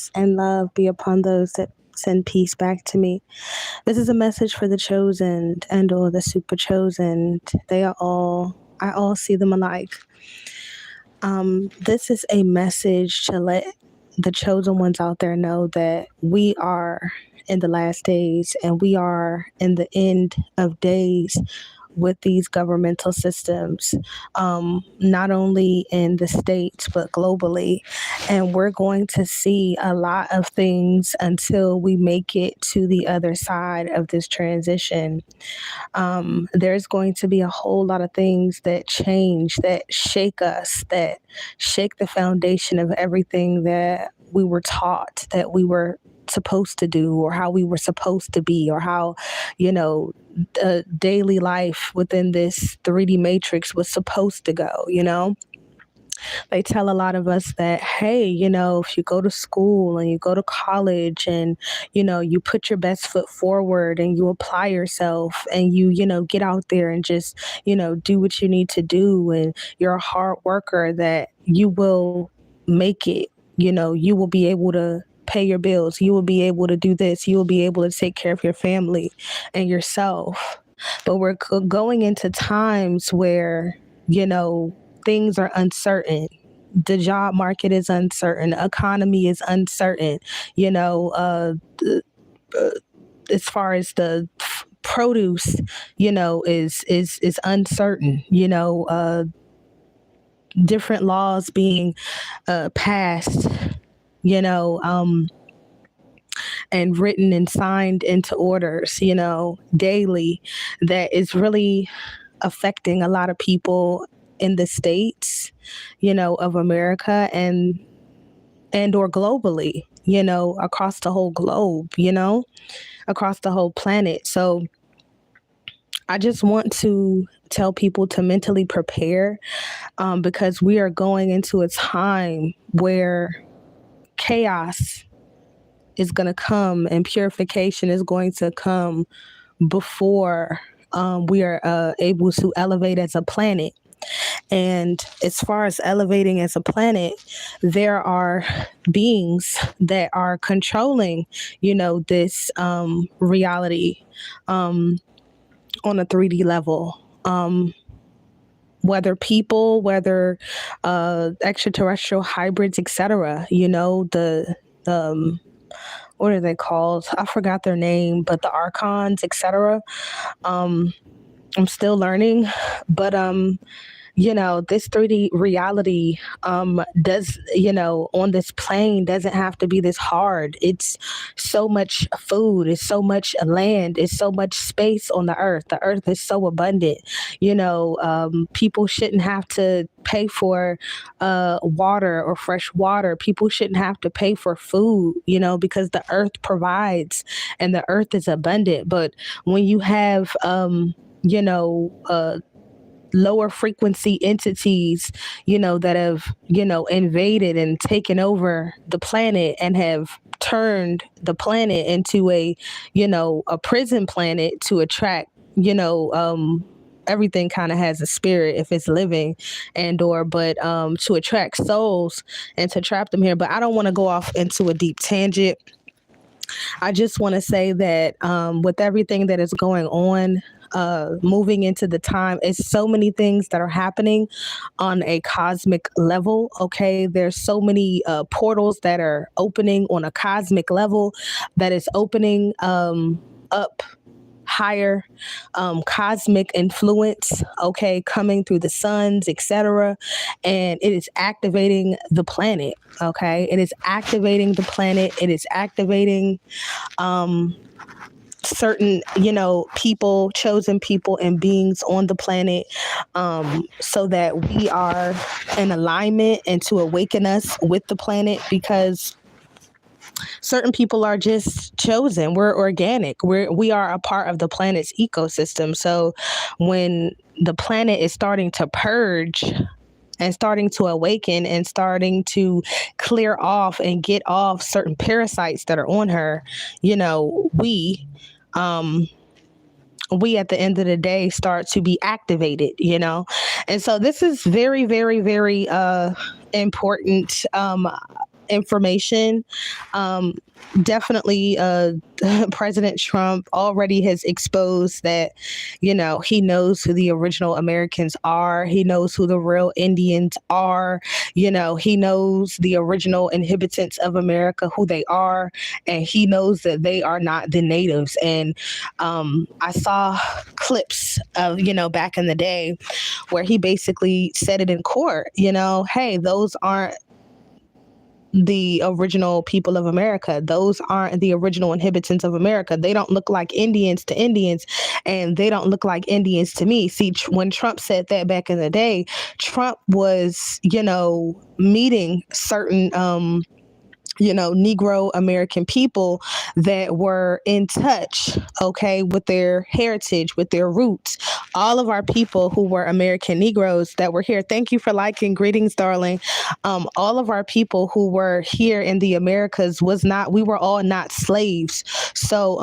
Peace and love be upon those that send peace back to me. This is a message for the chosen and or the super chosen. I all see them alike. This is a message to let the chosen ones out there know that we are in the last days and we are in the end of days with these governmental systems, not only in the States, but globally. And we're going to see a lot of things until we make it to the other side of this transition. There's going to be a whole lot of things that change, that shake us, that shake the foundation of everything that we were taught that we were supposed to do, or how we were supposed to be, or how, the daily life within this 3D matrix was supposed to go. They tell a lot of us that, hey, if you go to school and you go to college and, you put your best foot forward and you apply yourself and you get out there and just, do what you need to do, and you're a hard worker, that you will make it. You will be able to pay your bills. You will be able to do this. You will be able to take care of your family and yourself. But we're going into times where, things are uncertain. The job market is uncertain. The economy is uncertain. As far as the produce, is uncertain. Different laws being passed. And written and signed into orders, daily, that is really affecting a lot of people in the States, of America and or globally, across the whole globe, across the whole planet. So I just want to tell people to mentally prepare, because we are going into a time where chaos is going to come and purification is going to come before we are able to elevate as a planet. And as far as elevating as a planet, there are beings that are controlling, this reality on a 3D level. Whether people, whether extraterrestrial hybrids, etc. What are they called? I forgot their name, but the archons, etc. I'm still learning, but this 3D reality does, on this plane doesn't have to be this hard. It's so much food, it's so much land, it's so much space on the earth. The earth is so abundant. People shouldn't have to pay for water or fresh water. People shouldn't have to pay for food, because the earth provides and the earth is abundant. But when you have lower frequency entities, that have, invaded and taken over the planet and have turned the planet into a prison planet to attract, everything kind of has a spirit if it's living but to attract souls and to trap them here. But I don't want to go off into a deep tangent. I just want to say that with everything that is going on, moving into the time, it's so many things that are happening on a cosmic level. Okay, there's so many portals that are opening on a cosmic level, that is opening up higher cosmic influence, okay, coming through the suns, etc. And it is activating the planet. Okay, it is activating the planet. It is activating certain, people, chosen people and beings on the planet, so that we are in alignment and to awaken us with the planet, because certain people are just chosen. We're organic. We are a part of the planet's ecosystem. So when the planet is starting to purge and starting to awaken and starting to clear off and get off certain parasites that are on her, we at the end of the day start to be activated, and so this is very, very, very important. information. Um, Definitely, President Trump already has exposed that, he knows who the original Americans are. He knows who the real Indians are. He knows the original inhabitants of America, who they are, and he knows that they are not the natives. And I saw clips of, back in the day where he basically said it in court, hey, those aren't the original people of America. Those aren't the original inhabitants of America. They don't look like Indians to Indians, and they don't look like Indians to me. See, when Trump said that back in the day, Trump was, meeting certain Negro American people that were in touch, okay, with their heritage, with their roots. All of our people who were American Negroes that were here. Thank you for liking. Greetings, darling. All of our people who were here in the Americas we were all not slaves. So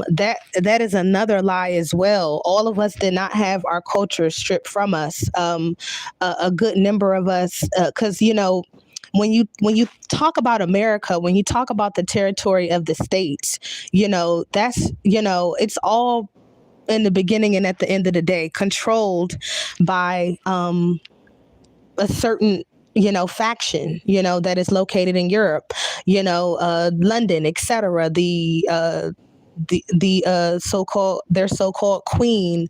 that is another lie as well. All of us did not have our culture stripped from us. A good number of us, because, when you talk about America, when you talk about the territory of the states, that's, it's all in the beginning and at the end of the day controlled by a certain faction, that is located in Europe, London, etc. The so-called their so-called queen,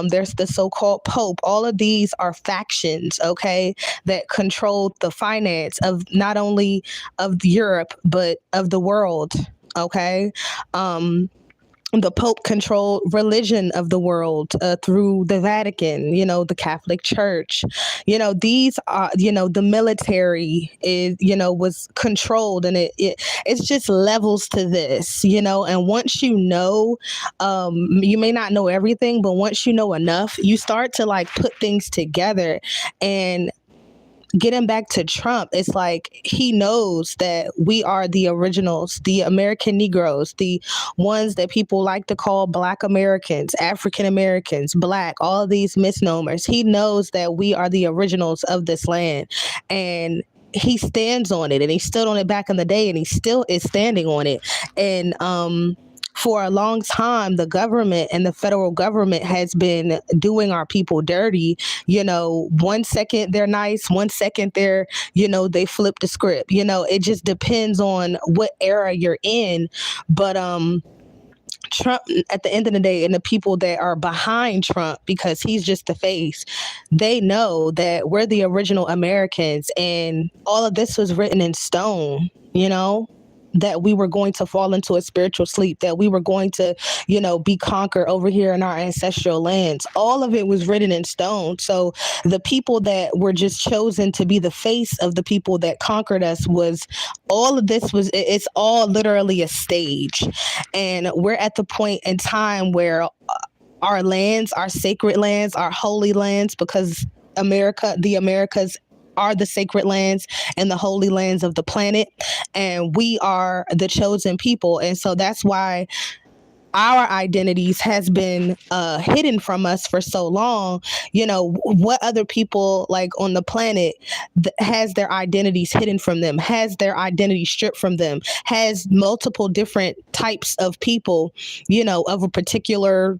there's the so-called pope. All of these are factions, okay, that control the finance of not only of Europe but of the world, okay. The Pope controlled religion of the world through the Vatican, the Catholic Church. These are, the military is, was controlled, and it's just levels to this, and once you may not know everything, but once you know enough, you start to like put things together. And getting back to Trump, it's like he knows that we are the originals, the American Negroes, the ones that people like to call Black Americans, African Americans, Black, all of these misnomers. He knows that we are the originals of this land, and he stands on it, and he stood on it back in the day, and he still is standing on it. And for a long time, the government and the federal government has been doing our people dirty. 1 second they're nice, 1 second they're, they flip the script. It just depends on what era you're in. But Trump, at the end of the day, and the people that are behind Trump, because he's just the face, they know that we're the original Americans, and all of this was written in stone, that we were going to fall into a spiritual sleep, that we were going to, be conquered over here in our ancestral lands. All of it was written in stone. So the people that were just chosen to be the face of the people that conquered us it's all literally a stage. And we're at the point in time where our lands, our sacred lands, our holy lands, because the Americas are the sacred lands and the holy lands of the planet, and we are the chosen people. And so that's why our identities has been hidden from us for so long. What other people like on the planet has their identities hidden from them, has their identity stripped from them, has multiple different types of people, of a particular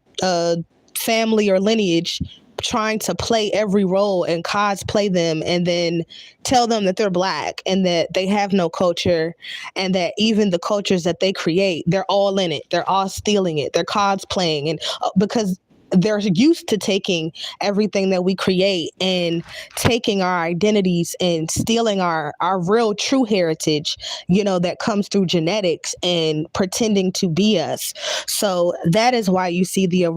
family or lineage, trying to play every role and cosplay them, and then tell them that they're Black and that they have no culture, and that even the cultures that they create, they're all in it, they're all stealing it, they're cosplaying, and because they're used to taking everything that we create and taking our identities and stealing our real true heritage, that comes through genetics, and pretending to be us. So that is why you see the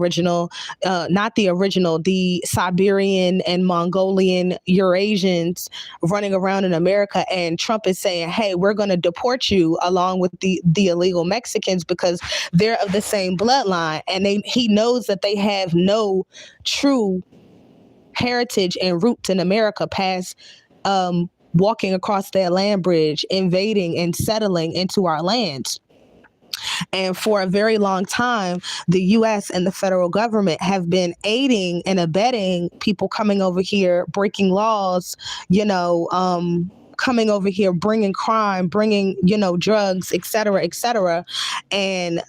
Siberian and Mongolian Eurasians running around in America, and Trump is saying, hey, we're going to deport you along with the illegal Mexicans, because they're of the same bloodline, and he knows that they have no true heritage and roots in America past walking across that land bridge, invading and settling into our lands. And for a very long time, the U.S. and the federal government have been aiding and abetting people coming over here, breaking laws, coming over here, bringing crime, bringing, drugs, et cetera, and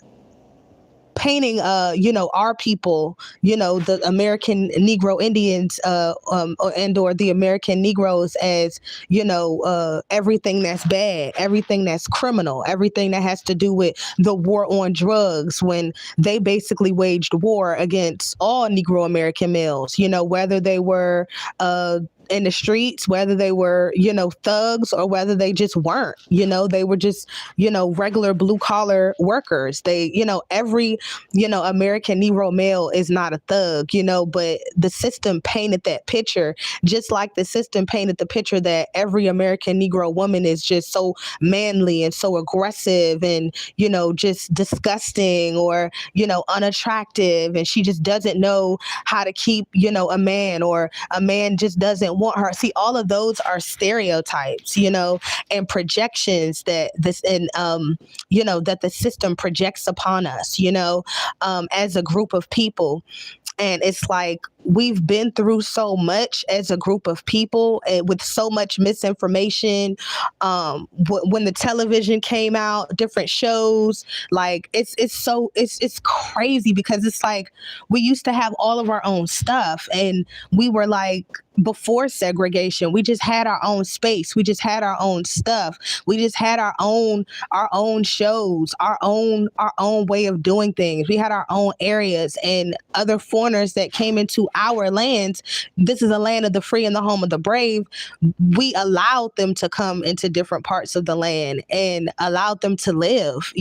painting our people, the American Negro Indians, or the American Negroes as everything that's bad, everything that's criminal, everything that has to do with the war on drugs, when they basically waged war against all Negro American males, whether they were in the streets, whether they were, thugs, or whether they just weren't, they were just, regular blue collar workers. They, every, American Negro male is not a thug, but the system painted that picture, just like the system painted the picture that every American Negro woman is just so manly and so aggressive and, just disgusting or, unattractive. And she just doesn't know how to keep, a man, or a man just doesn't want her. See, all of those are stereotypes, and projections that that the system projects upon us, as a group of people. And it's like, we've been through so much as a group of people, with so much misinformation. When the television came out, different shows, like it's crazy, because it's like, we used to have all of our own stuff, and we were like, before segregation, we just had our own space, we just had our own stuff, we just had our own shows, our own way of doing things. We had our own areas, and other foreigners that came into our lands, this is a land of the free and the home of the brave, we allowed them to come into different parts of the land and allowed them to live,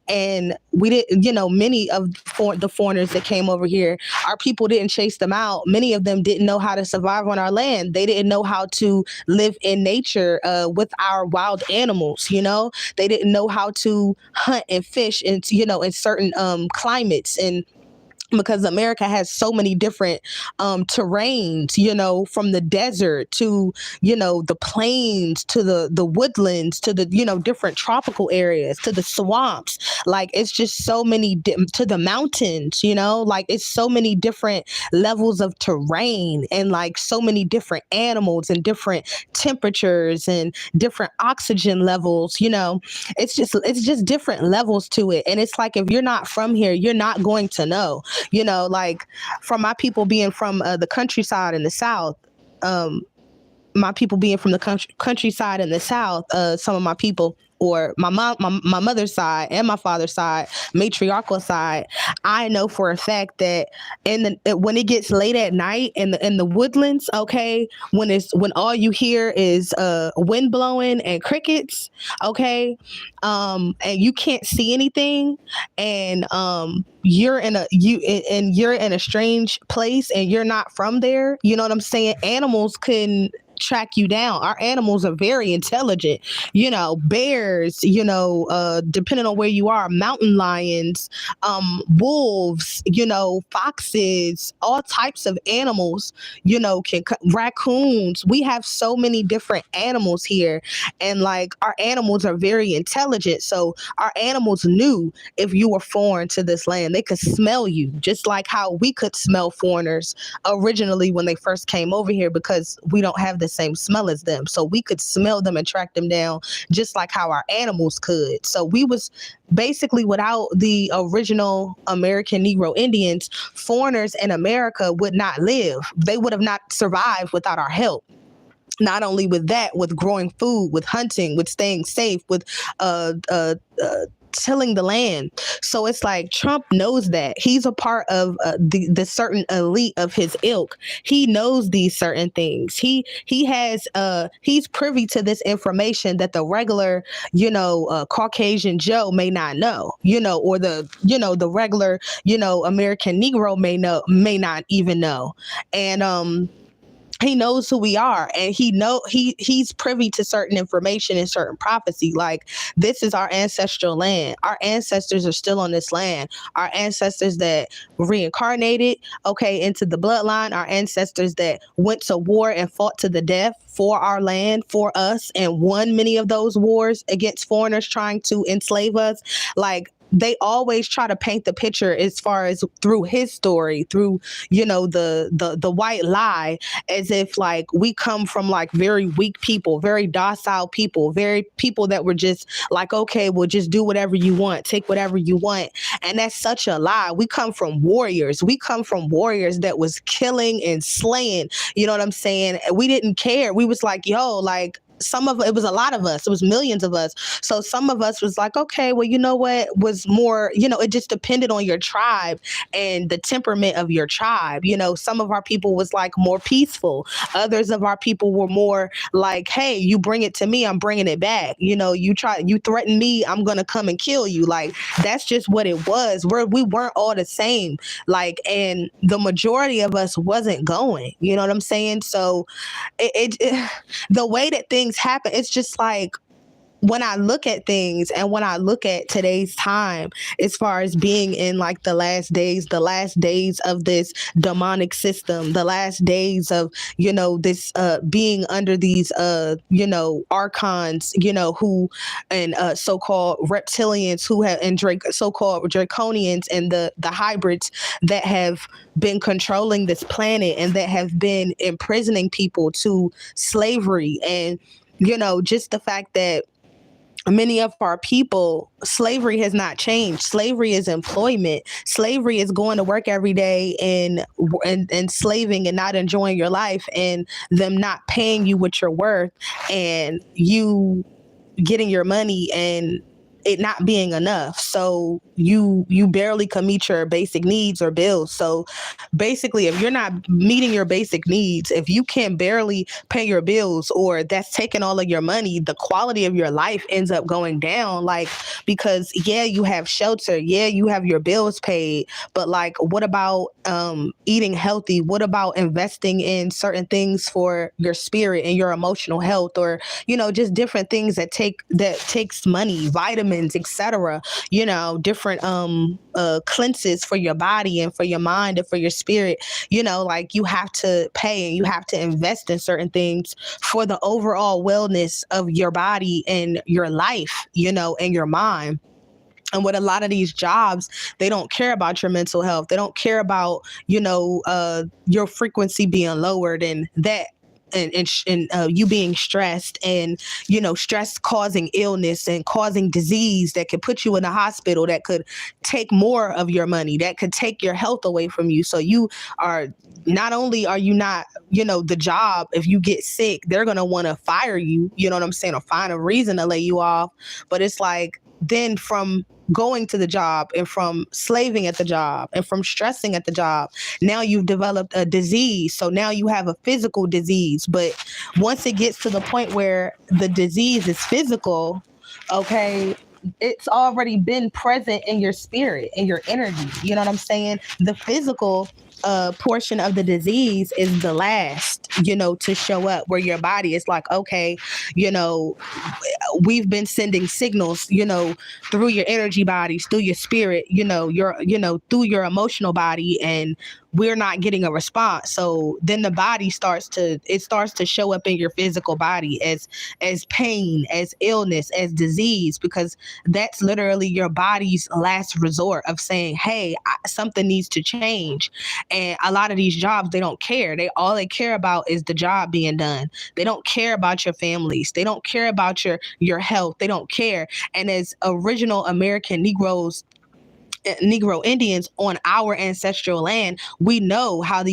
and we didn't, many of the foreigners that came over here, our people didn't chase them out. Many of them didn't know how to survive on our land. They didn't know how to live in nature with our wild animals. They didn't know how to hunt and fish in in certain climates, and because America has so many different terrains, from the desert to, the plains, to the woodlands, to the, different tropical areas, to the swamps. Like, it's just so many, to the mountains, like, it's so many different levels of terrain, and like so many different animals and different temperatures and different oxygen levels. It's just different levels to it. And it's like, if you're not from here, you're not going to know. Like, from my people being from the countryside in the South, my people being from the countryside in the South, some of my people, or my mother's side and my father's side, matriarchal side, I know for a fact that when it gets late at night in the woodlands, okay, when all you hear is wind blowing and crickets, okay, and you can't see anything, and you're in a strange place, and you're not from there, you know what I'm saying? Animals can track you down. Our animals are very intelligent, bears, depending on where you are, mountain lions, wolves, foxes, all types of animals, raccoons. We have so many different animals here, and like, our animals are very intelligent. So our animals knew if you were foreign to this land, they could smell you, just like how we could smell foreigners originally when they first came over here, because we don't have the same smell as them. So we could smell them and track them down, just like how our animals could. So we was basically, without the original American Negro Indians, foreigners in America would not live. They would have not survived without our help. Not only with that, with growing food, with hunting, with staying safe, with tilling the land. So it's like, Trump knows that. He's a part of the certain elite of his ilk. He knows these certain things. He's privy to this information that the regular, Caucasian Joe may not know, or the regular, American Negro may not even know. And he knows who we are, and he's privy to certain information and certain prophecy. Like, this is our ancestral land. Our ancestors are still on this land. Our ancestors that reincarnated, okay, into the bloodline. Our ancestors that went to war and fought to the death for our land, for us, and won many of those wars against foreigners trying to enslave us. Like, they always try to paint the picture as far as through his story, through, the white lie, as if like we come from like very weak people, very docile people, very people that were just like, okay, well, just do whatever you want, take whatever you want. And that's such a lie. We come from warriors. We come from warriors that was killing and slaying. You know what I'm saying? We didn't care. We was like, yo, like, it was a lot of us, it was millions of us. So some of us was like, okay, well, you know what was more, it just depended on your tribe and the temperament of your tribe. Some of our people was like more peaceful. Others of our people were more like, hey, you bring it to me, I'm bringing it back. You threaten me, I'm going to come and kill you. Like, that's just what it was. We weren't all the same. Like, and the majority of us wasn't going, you know what I'm saying? So the way that things happen, it's just like, when I look at things and when I look at today's time, as far as being in like the last days of this demonic system, the last days of, this being under these, archons, who, and so-called reptilians who have, and so-called draconians, and the hybrids that have been controlling this planet and that have been imprisoning people to slavery. And, just the fact that many of our people, slavery has not changed. Slavery is employment. Slavery is going to work every day and slaving and not enjoying your life, and them not paying you what you're worth, and you getting your money and it not being enough. So you barely can meet your basic needs or bills. So basically, if you're not meeting your basic needs, if you can barely pay your bills, or that's taking all of your money, the quality of your life ends up going down. Like, because yeah, you have shelter, yeah, you have your bills paid, but like, what about eating healthy? What about investing in certain things for your spirit and your emotional health, or just different things that takes money, vitamins, etc. Different cleanses for your body and for your mind and for your spirit. Like, you have to pay and you have to invest in certain things for the overall wellness of your body and your life, and your mind. And with a lot of these jobs, they don't care about your mental health. They don't care about, your frequency being lowered, and that, and you being stressed, and stress causing illness and causing disease that could put you in the hospital, that could take more of your money, that could take your health away from you. So you are not only are you not, the job, if you get sick, they're going to want to fire you, you know what I'm saying, or find a reason to lay you off. But it's like, then from going to the job and from slaving at the job and from stressing at the job, now you've developed a disease. So now you have a physical disease. But once it gets to the point where the disease is physical, okay, it's already been present in your spirit and your energy. You know what I'm saying? The physical portion of the disease is the last, to show up, where your body is like, okay, we've been sending signals, through your energy bodies, through your spirit, through your emotional body, and we're not getting a response. So then the body starts to show up in your physical body as pain, as illness, as disease, because that's literally your body's last resort of saying, hey, something needs to change. And a lot of these jobs, they don't care. All they care about is the job being done. They don't care about your families. They don't care about your health. They don't care. And as original American Negro Indians on our ancestral land, we know how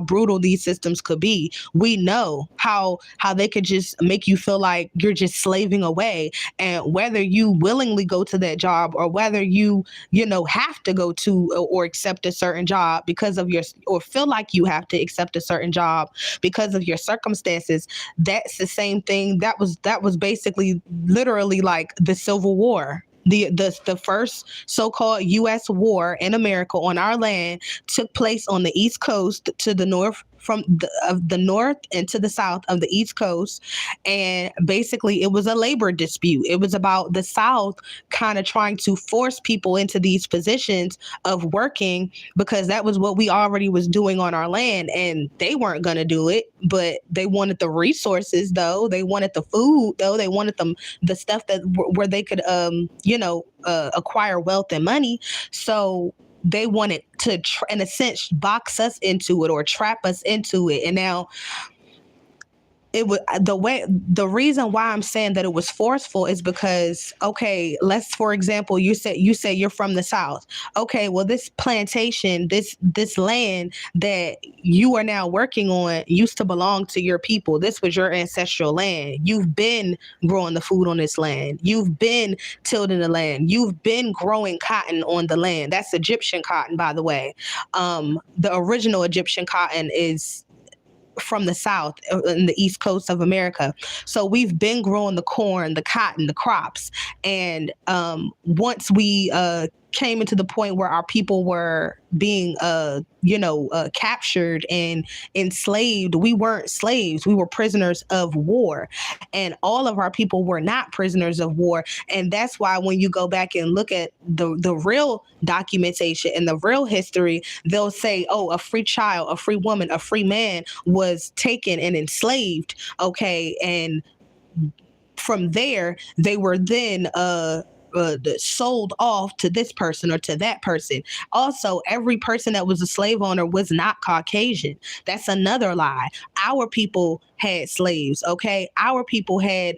brutal these systems could be. We know how they could just make you feel like you're just slaving away. And whether you willingly go to that job, or whether you have to go to or accept a certain job because of or feel like you have to accept a certain job because of your circumstances, that's the same thing. That was basically literally like the Civil War. The first so-called U.S. war in America on our land took place on the East Coast to the North of the north and to the south of the East Coast. And basically it was a labor dispute. It was about the South kind of trying to force people into these positions of working, because that was what we already was doing on our land, and they weren't going to do it, but they wanted the resources though. They wanted the food though. They wanted the stuff that where they could acquire wealth and money. So they wanted to in a sense box us into it or trap us into it. And now it was the reason why I'm saying that it was forceful is because, okay, let's, for example, you say you're from the South. Okay, well, this plantation, this land that you are now working on used to belong to your people. This was your ancestral land. You've been growing the food on this land. You've been tilling the land. You've been growing cotton on the land. That's Egyptian cotton, by the way. The original Egyptian cotton is from the South in the East Coast of America. So we've been growing the corn, the cotton, the crops. And once we came into the point where our people were being captured and enslaved, we weren't slaves, we were prisoners of war, and all of our people were not prisoners of war. And that's why when you go back and look at the real documentation and the real history, they'll say, oh, a free child, a free woman, a free man was taken and enslaved. Okay, and from there they were then sold off to this person or to that person. Also, every person that was a slave owner was not Caucasian. That's another lie. Our people had slaves, okay? Our people had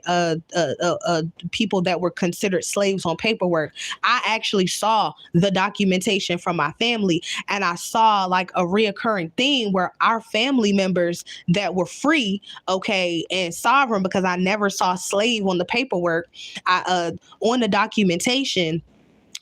people that were considered slaves on paperwork. I actually saw the documentation from my family, and I saw like a reoccurring theme where our family members that were free, okay, and sovereign, because I never saw slave on the paperwork, on the documentation,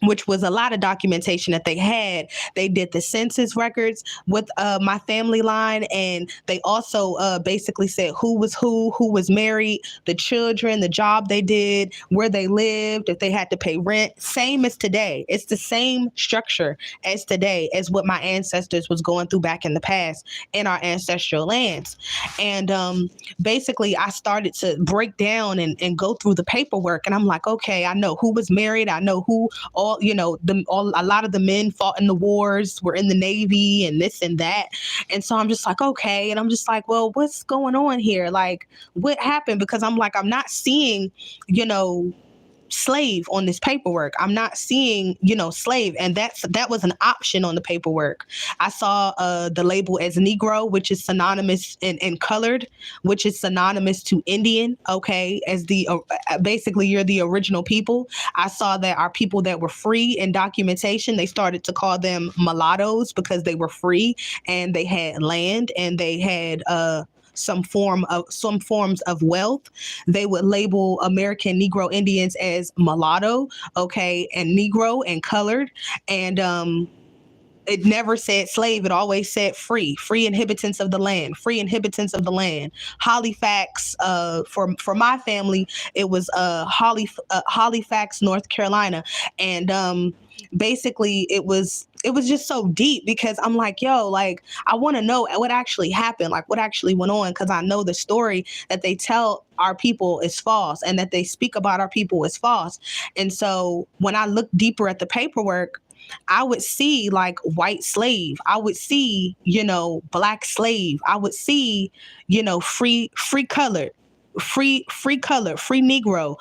which was a lot of documentation that they did the census records with my family line, and they also basically said who was married, the children, the job they did, where they lived, if they had to pay rent. Same as today. It's the same structure as today as what my ancestors was going through back in the past in our ancestral lands. And basically I started to break down and go through the paperwork, and I'm like, okay, I know who was married, I know who a lot of the men fought in the wars, were in the Navy and this and that. And so I'm just like, okay. And I'm just like, well, what's going on here? Like, what happened? Because I'm like, I'm not seeing, slave on this paperwork. I'm not seeing, slave. And that was an option on the paperwork. I saw the label as Negro, which is synonymous, and colored, which is synonymous to Indian. Okay. As the, basically you're the original people. I saw that our people that were free in documentation, they started to call them mulattoes because they were free and they had land and they had, some forms of wealth. They would label American Negro Indians as mulatto, okay, and Negro and colored. And it never said slave. It always said free inhabitants of the land, free inhabitants of the land. Halifax, for my family, it was Halifax, North Carolina. And basically it was just so deep because I'm like, yo, like, I want to know what actually happened, like what actually went on, because I know the story that they tell our people is false and that they speak about our people is false. And so when I look deeper at the paperwork, I would see like white slave. I would see, black slave. I would see, free colored, free color, free Negro,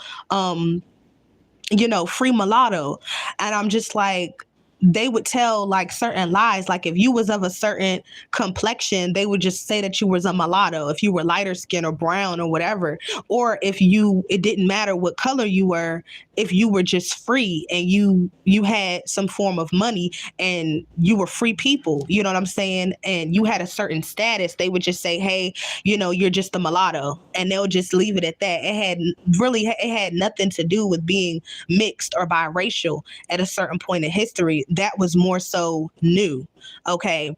free mulatto. And I'm just like, they would tell like certain lies. Like if you was of a certain complexion, they would just say that you was a mulatto. If you were lighter skin or brown or whatever, or it didn't matter what color you were, if you were just free and you had some form of money and you were free people, you know what I'm saying? And you had a certain status, they would just say, hey, you're just a mulatto, and they'll just leave it at that. It had nothing to do with being mixed or biracial at a certain point in history. that was more so new. Okay.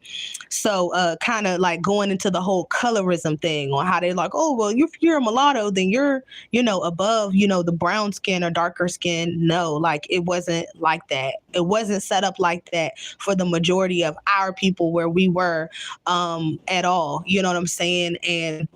So kind of like going into the whole colorism thing on how they're like, oh, well, if you're a mulatto, then you're, above, the brown skin or darker skin. No, like it wasn't like that. It wasn't set up like that for the majority of our people where we were at all. You know what I'm saying? And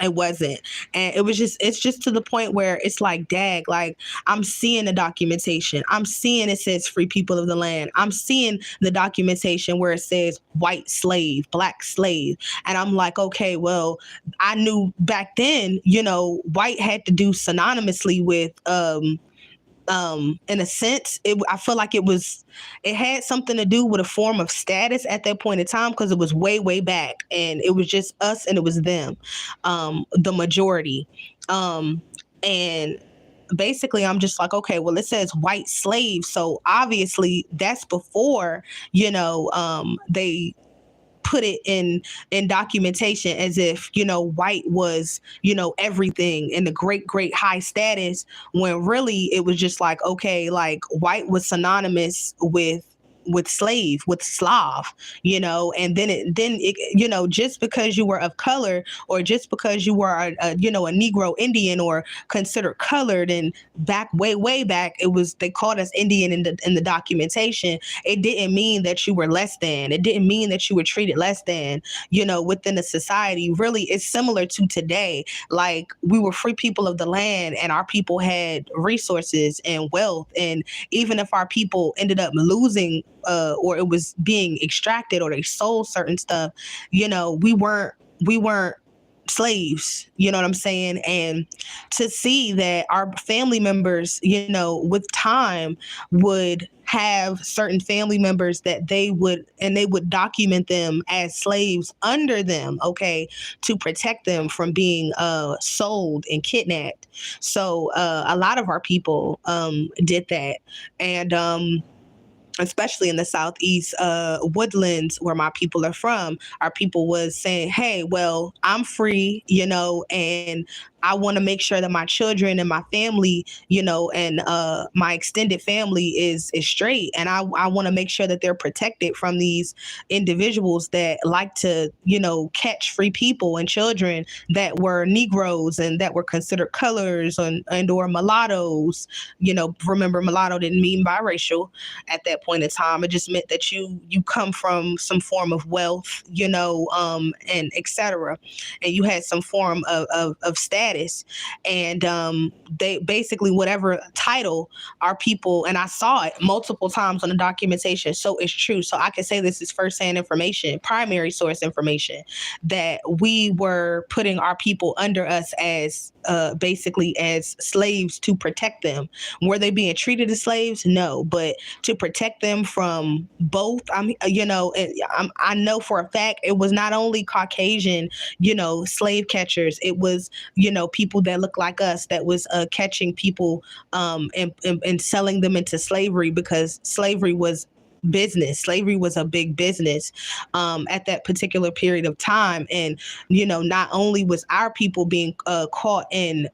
it wasn't. And it's just to the point where it's like, dag, like I'm seeing the documentation. I'm seeing it says free people of the land. I'm seeing the documentation where it says white slave, black slave. And I'm like, okay, well, I knew back then, white had to do synonymously with, in a sense, I feel like it had something to do with a form of status at that point in time, because it was way, way back, and it was just us and it was them, the majority. And basically I'm just like, okay, well, it says white slave. So obviously that's before, they put it in documentation as if white was everything and the great high status, when really it was just like, okay, like white was synonymous with slave, with Slav, and then it just because you were of color, or just because you were a Negro Indian or considered colored, and back way back they called us Indian in the documentation. It didn't mean that you were less than. It didn't mean that you were treated less than, within the society. Really, it's similar to today. Like, we were free people of the land, and our people had resources and wealth, and even if our people ended up losing, or it was being extracted, or they sold certain stuff, we weren't slaves, you know what I'm saying? And to see that our family members, with time would have certain family members that they would document them as slaves under them, okay, to protect them from being sold and kidnapped. So a lot of our people did that. And especially in the Southeast woodlands where my people are from, our people was saying, hey, well, I'm free, and I want to make sure that my children and my family, and my extended family is straight. And I want to make sure that they're protected from these individuals that like to, catch free people and children that were Negroes and that were considered colors and or mulattoes. Remember, mulatto didn't mean biracial at that point in time. It just meant that you come from some form of wealth, and etc. And you had some form of status. And they basically, whatever title our people, and I saw it multiple times on the documentation, so it's true. So I can say this is firsthand information, primary source information, that we were putting our people under us as basically as slaves to protect them. Were they being treated as slaves? No, but to protect them from both. I know for a fact it was not only Caucasian, slave catchers. It was, people that look like us that was catching people and selling them into slavery, because slavery was business. Slavery was a big business at that particular period of time. And, not only was our people being caught and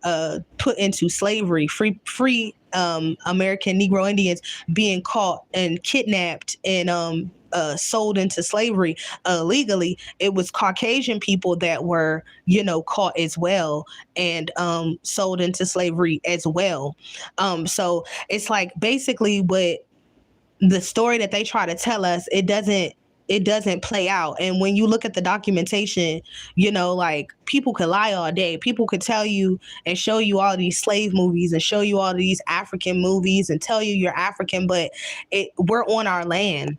put into slavery, free American Negro Indians being caught and kidnapped and sold into slavery illegally, it was Caucasian people that were, caught as well and sold into slavery as well. So it's like basically what the story that they try to tell us, it doesn't play out. And when you look at the documentation, like, people could lie all day. People could tell you and show you all these slave movies and show you all these African movies and tell you you're African, but we're on our land.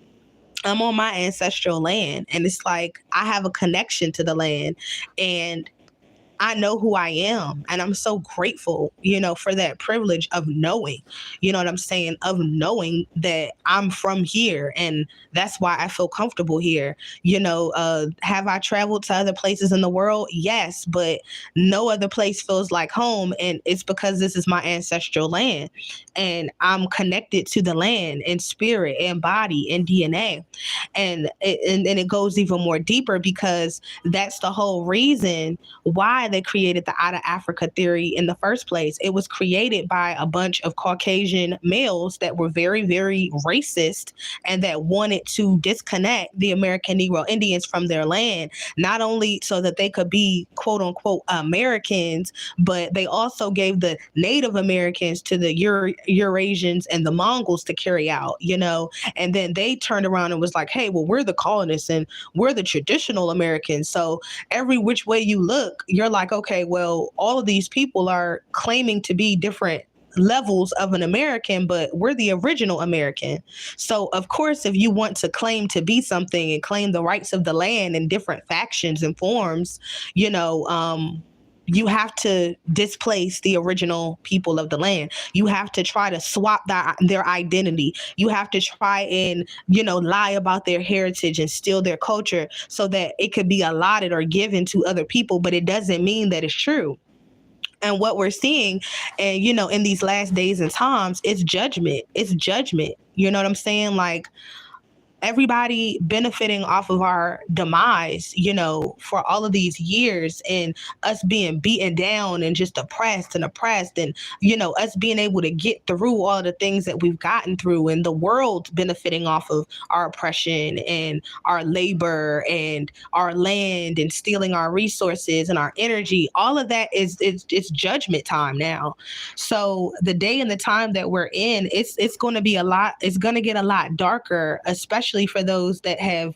I'm on my ancestral land, and it's like I have a connection to the land, and I know who I am, and I'm so grateful, for that privilege of knowing, what I'm saying, of knowing that I'm from here, and that's why I feel comfortable here. Have I traveled to other places in the world? Yes, but no other place feels like home, and it's because this is my ancestral land, and I'm connected to the land in spirit and body and DNA, and it goes even more deeper, because that's the whole reason why why they created the out of Africa theory in the first place. It was created by a bunch of Caucasian males that were very, very racist and that wanted to disconnect the American Negro Indians from their land, not only so that they could be quote unquote Americans, but they also gave the Native Americans to the Eurasians and the Mongols to carry out, and then they turned around and was like, hey, well, we're the colonists and we're the traditional Americans. So every which way you look, you're like, okay, well, all of these people are claiming to be different levels of an American, but we're the original American. So of course, if you want to claim to be something and claim the rights of the land in different factions and forms, you have to displace the original people of the land. You have to try to swap their identity. You have to try and, lie about their heritage and steal their culture so that it could be allotted or given to other people, but it doesn't mean that it's true. And what we're seeing, and in these last days and times, it's judgment. It's judgment. You know what I'm saying? Like, everybody benefiting off of our demise, for all of these years, and us being beaten down and just oppressed and us being able to get through all the things that we've gotten through, and the world benefiting off of our oppression and our labor and our land and stealing our resources and our energy. All of that it's judgment time now. So the day and the time that we're in, it's going to be it's going to get a lot darker, especially for those that have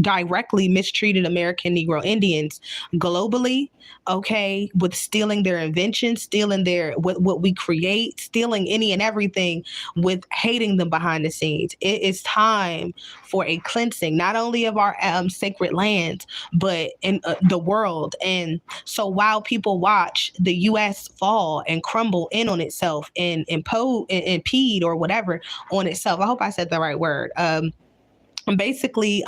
directly mistreated American Negro Indians globally, okay, with stealing their inventions, stealing what we create, stealing any and everything, with hating them behind the scenes. It is time for a cleansing, not only of our sacred lands, but in the world. And so while people watch the U.S. fall and crumble in on itself and impede or whatever on itself, I hope I said the right word, basically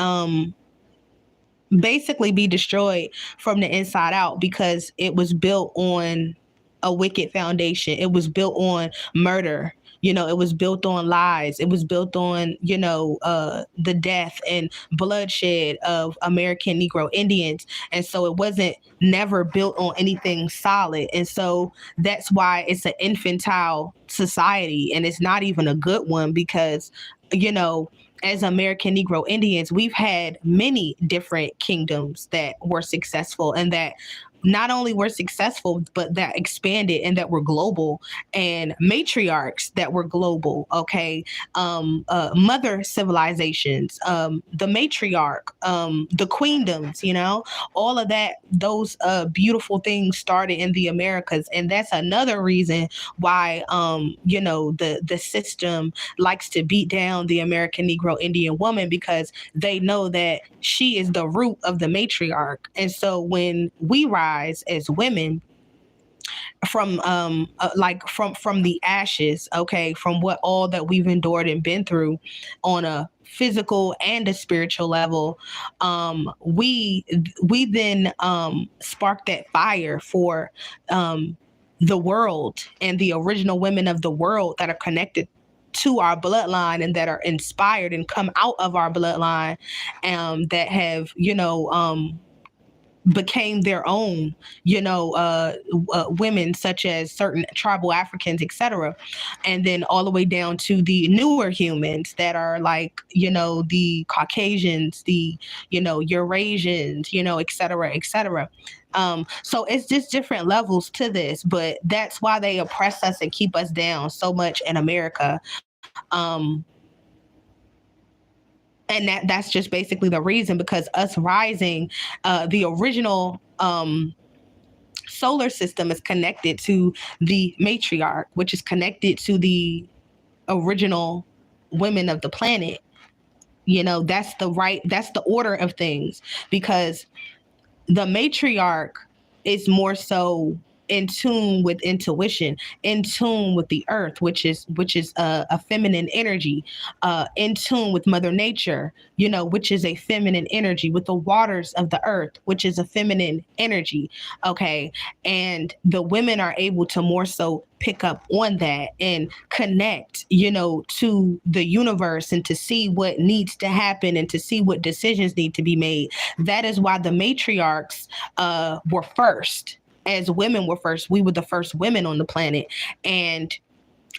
be destroyed from the inside out, because it was built on a wicked foundation. It was built on murder. It was built on lies. It was built on, the death and bloodshed of American Negro Indians. And so it wasn't never built on anything solid. And so that's why it's an infantile society, and it's not even a good one, because, as American Negro Indians, we've had many different kingdoms that were successful, and that not only were successful, but that expanded and that were global, and matriarchs that were global. Okay. Mother civilizations, the matriarch, the queendoms, all of that, those beautiful things started in the Americas. And that's another reason why, the system likes to beat down the American Negro Indian woman, because they know that she is the root of the matriarch. And so when we rise as women from from the ashes, okay, from what all that we've endured and been through on a physical and a spiritual level, we then spark that fire for the world and the original women of the world that are connected to our bloodline and that are inspired and come out of our bloodline, that have became their own, women, such as certain tribal Africans, etc. And then all the way down to the newer humans that are like, the Caucasians, the, Eurasians, etc., etc. So it's just different levels to this, but that's why they oppress us and keep us down so much in America. And that's just basically the reason, because us rising, the original solar system is connected to the matriarch, which is connected to the original women of the planet. That's the order of things, because the matriarch is more so in tune with intuition, in tune with the earth, which is a feminine energy, in tune with Mother Nature, which is a feminine energy, with the waters of the earth, which is a feminine energy. Okay. And the women are able to more so pick up on that and connect, to the universe, and to see what needs to happen and to see what decisions need to be made. That is why the matriarchs were first. as women were first. We were the first women on the planet. And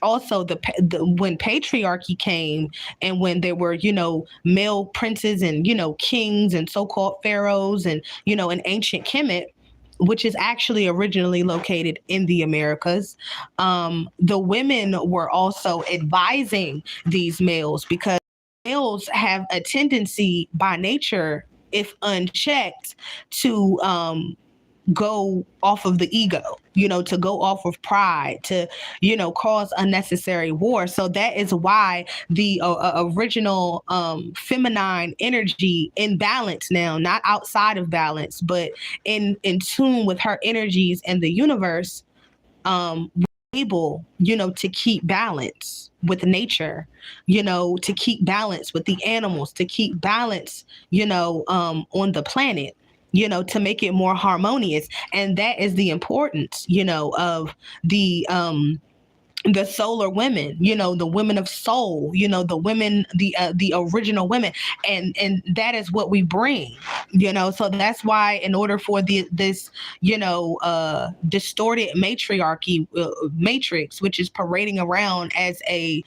also when patriarchy came, and when there were, male princes and, kings and so-called pharaohs, and, in ancient Kemet, which is actually originally located in the Americas, the women were also advising these males, because males have a tendency by nature, if unchecked, to go off of the ego, to go off of pride, to, cause unnecessary war. So that is why the original feminine energy in balance now, not outside of balance, but in tune with her energies and the universe, able, to keep balance with nature, to keep balance with the animals, to keep balance, on the planet, to make it more harmonious. And that is the importance, of the solar women, the women of soul, the women, the original women, and that is what we bring, So that's why, in order for this, distorted matriarchy matrix, which is parading around as a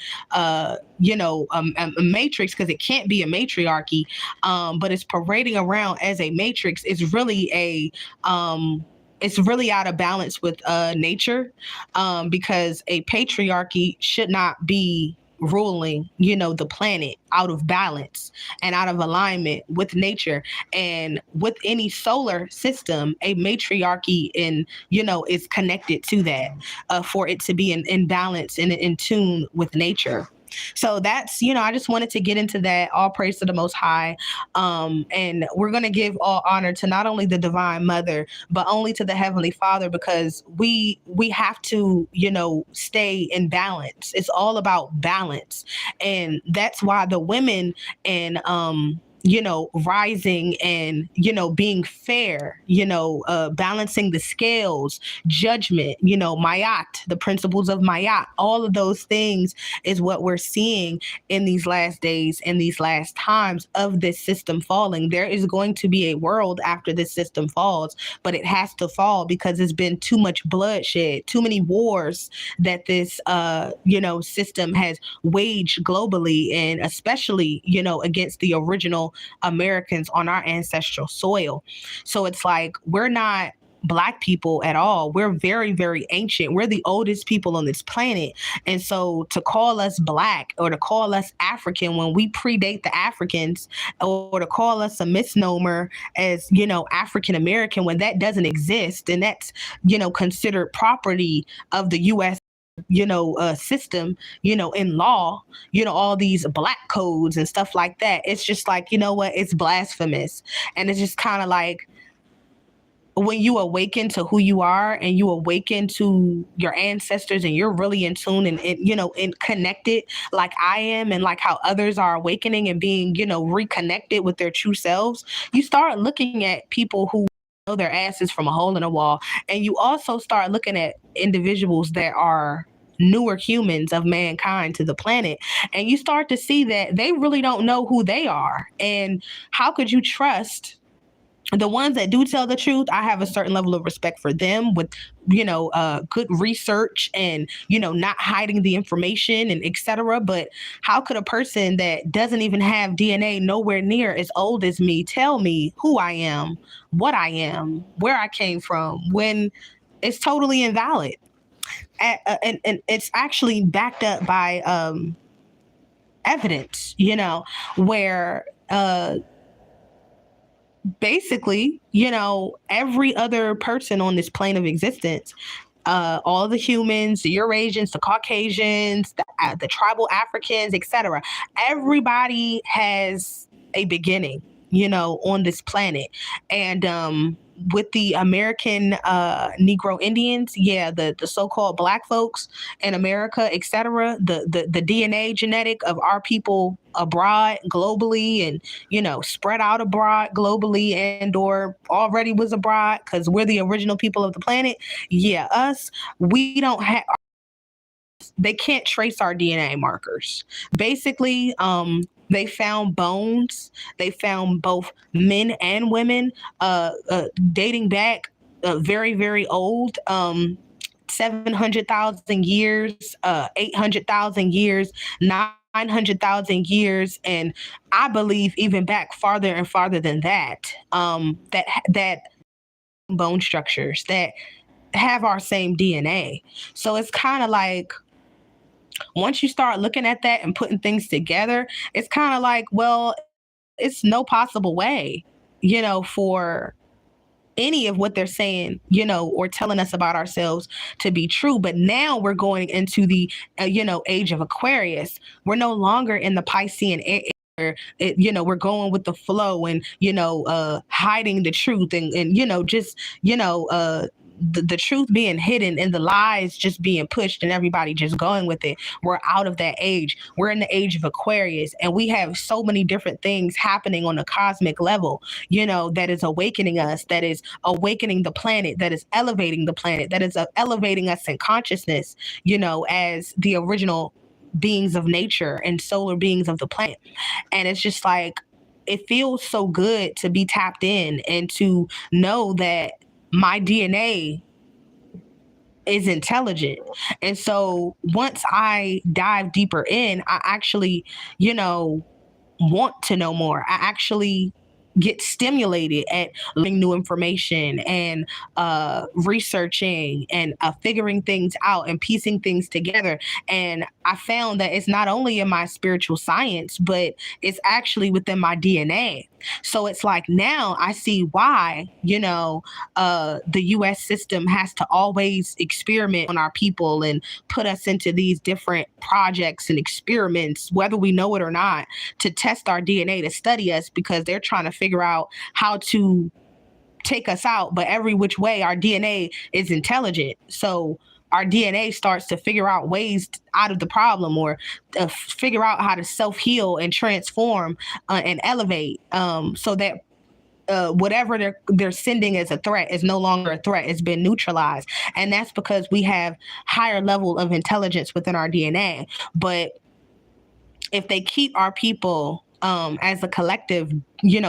matrix, because it can't be a matriarchy, but it's parading around as a matrix, is really it's really out of balance with nature, because a patriarchy should not be ruling, the planet out of balance and out of alignment with nature. And with any solar system, a matriarchy is connected to that, for it to be in balance and in tune with nature. So that's, I just wanted to get into that. All praise to the Most High. And we're going to give all honor to not only the Divine Mother, but only to the Heavenly Father, because we have to, stay in balance. It's all about balance. And that's why the women and, rising and, being fair, balancing the scales, judgment, Mayat, the principles of Mayat, all of those things is what we're seeing in these last days and these last times of this system falling. There is going to be a world after this system falls, but it has to fall because there's been too much bloodshed, too many wars that this, system has waged globally, and especially, against the original Americans on our ancestral soil. So it's like, we're not Black people at all. We're very, very ancient. We're the oldest people on this planet. And so to call us Black or to call us African when we predate the Africans, or to call us a misnomer as, African American, when that doesn't exist, and that's, considered property of the U.S. System, in law, all these Black codes and stuff like that. It's just like, what? It's blasphemous. And it's just kind of like, when you awaken to who you are and you awaken to your ancestors, and you're really in tune and connected like I am, and like how others are awakening and being, reconnected with their true selves, you start looking at people who know their asses from a hole in a wall. And you also start looking at individuals that are newer humans of mankind to the planet, and you start to see that they really don't know who they are. And how could you trust the ones that do tell the truth? I have a certain level of respect for them, with, good research and, not hiding the information and etc. But how could a person that doesn't even have DNA nowhere near as old as me tell me who I am, what I am, where I came from, when it's totally invalid? And it's actually backed up by evidence, where basically, every other person on this plane of existence, all the humans, the Eurasians, the Caucasians, the tribal Africans, etc., everybody has a beginning, on this planet. And with the American Negro Indians, the so-called Black folks in America, etc., the DNA genetic of our people abroad globally, and spread out abroad globally, and or already was abroad, because we're the original people of the planet. Us, we don't have, they can't trace our DNA markers. Basically, they found bones. They found both men and women dating back very, very old. 700,000 years, 800,000 years, 900,000 years, and I believe even back farther and farther than that. That bone structures that have our same DNA. So it's kind of like once you start looking at that and putting things together, it's kind of like, well, it's no possible way, for any of what they're saying, or telling us about ourselves to be true. But now we're going into the, age of Aquarius. We're no longer in the Piscean age. We're going with the flow and, hiding the truth and just, the truth being hidden and the lies just being pushed and everybody just going with it. We're out of that age. We're in the age of Aquarius, and we have so many different things happening on a cosmic level, that is awakening us, that is awakening the planet, that is elevating the planet, that is elevating us in consciousness, as the original beings of nature and solar beings of the planet. And it's just like, it feels so good to be tapped in and to know that my DNA is intelligent. And so once I dive deeper in, I actually, want to know more. I actually get stimulated at learning new information and researching and figuring things out and piecing things together. And I found that it's not only in my spiritual science, but it's actually within my DNA. So it's like now I see why, the US system has to always experiment on our people and put us into these different projects and experiments, whether we know it or not, to test our DNA, to study us, because they're trying to figure out how to take us out. But every which way, our DNA is intelligent. So our DNA starts to figure out ways out of the problem, or figure out how to self-heal and transform and elevate, so that whatever they're sending as a threat is no longer a threat. It's been neutralized. And that's because we have higher level of intelligence within our DNA. But if they keep our people as a collective,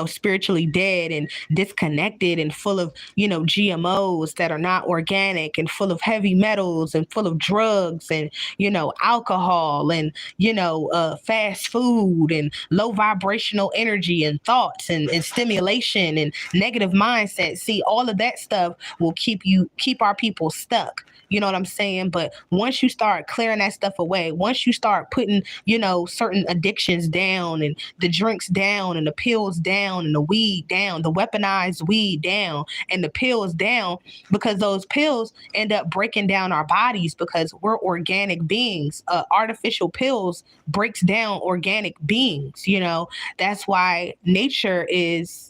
spiritually dead and disconnected and full of, GMOs that are not organic and full of heavy metals and full of drugs and, alcohol and, fast food and low vibrational energy and thoughts and stimulation and negative mindset. See, all of that stuff will keep our people stuck. You know what I'm saying? But once you start clearing that stuff away, once you start putting, certain addictions down and the drinks down and the pills down and the weed down, the weaponized weed down and the pills down, because those pills end up breaking down our bodies because we're organic beings. Artificial pills breaks down organic beings. That's why nature is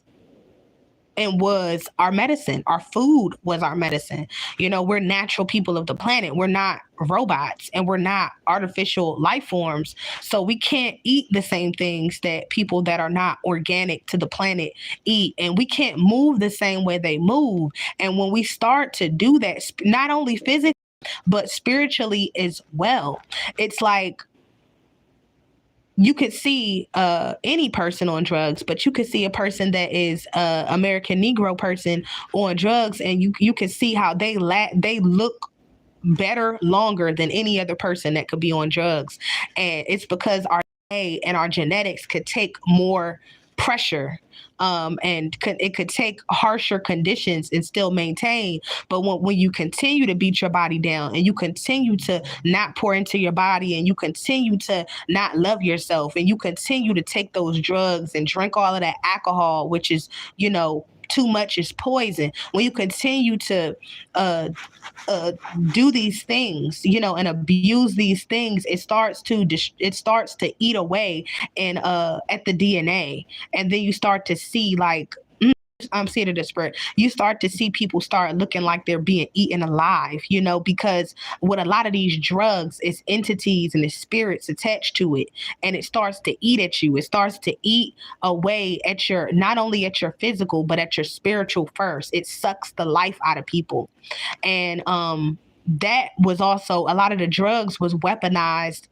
and was our medicine. Our food was our medicine. We're natural people of the planet. We're not robots and we're not artificial life forms. So we can't eat the same things that people that are not organic to the planet eat. And we can't move the same way they move. And when we start to do that, not only physically, but spiritually as well, it's like, you could see any person on drugs, but you could see a person that is American Negro person on drugs, and you can see how they look better longer than any other person that could be on drugs. And it's because our DNA and our genetics could take more pressure, and it could take harsher conditions and still maintain. But when you continue to beat your body down and you continue to not pour into your body and you continue to not love yourself and you continue to take those drugs and drink all of that alcohol, which is, too much is poison. When you continue to do these things, and abuse these things, it starts to eat away and at the DNA, and then you start to see like. I'm seeing it spread. You start to see people start looking like they're being eaten alive, because with a lot of these drugs, it's entities and it's spirits attached to it, and it starts to eat at you. It starts to eat away at not only at your physical, but at your spiritual first. It sucks the life out of people. And that was also a lot of the drugs was weaponized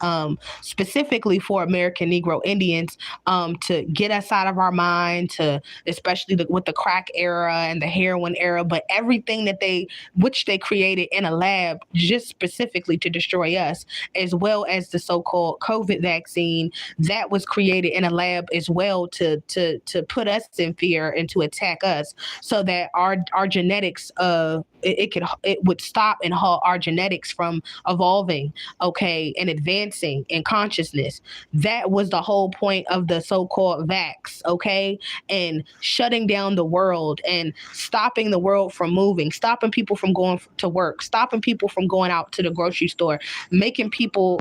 specifically for American Negro Indians to get us out of our mind, to especially with the crack era and the heroin era, but everything that which they created in a lab just specifically to destroy us, as well as the so-called COVID vaccine that was created in a lab as well to put us in fear and to attack us, so that our genetics it would stop and halt our genetics from evolving, okay, and advancing in consciousness. That was the whole point of the so-called vax, okay, and shutting down the world and stopping the world from moving, stopping people from going to work, stopping people from going out to the grocery store, making people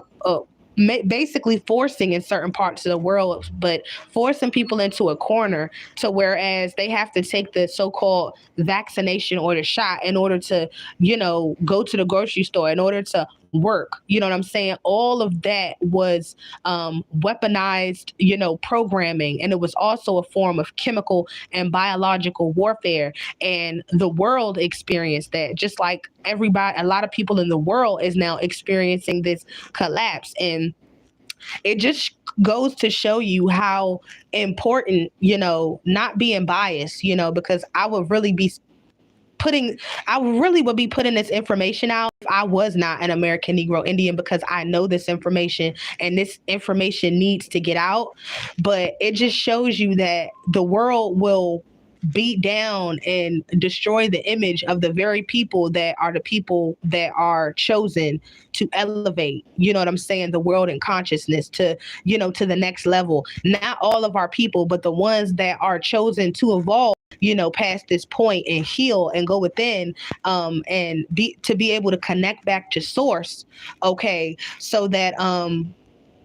basically forcing in certain parts of the world, but forcing people into a corner to whereas they have to take the so-called vaccination or the shot in order to, go to the grocery store, in order to work. You know what I'm saying? All of that was weaponized, programming. And it was also a form of chemical and biological warfare. And the world experienced that, just like a lot of people in the world is now experiencing this collapse. And it just goes to show you how important, not being biased, because I would really would be putting this information out if I was not an American Negro Indian, because I know this information and this information needs to get out. But it just shows you that the world will beat down and destroy the image of the very people that are chosen to elevate, you know what I'm saying, the world and consciousness to, to the next level. Not all of our people, but the ones that are chosen to evolve, past this point and heal and go within, and be able to connect back to source, okay, so that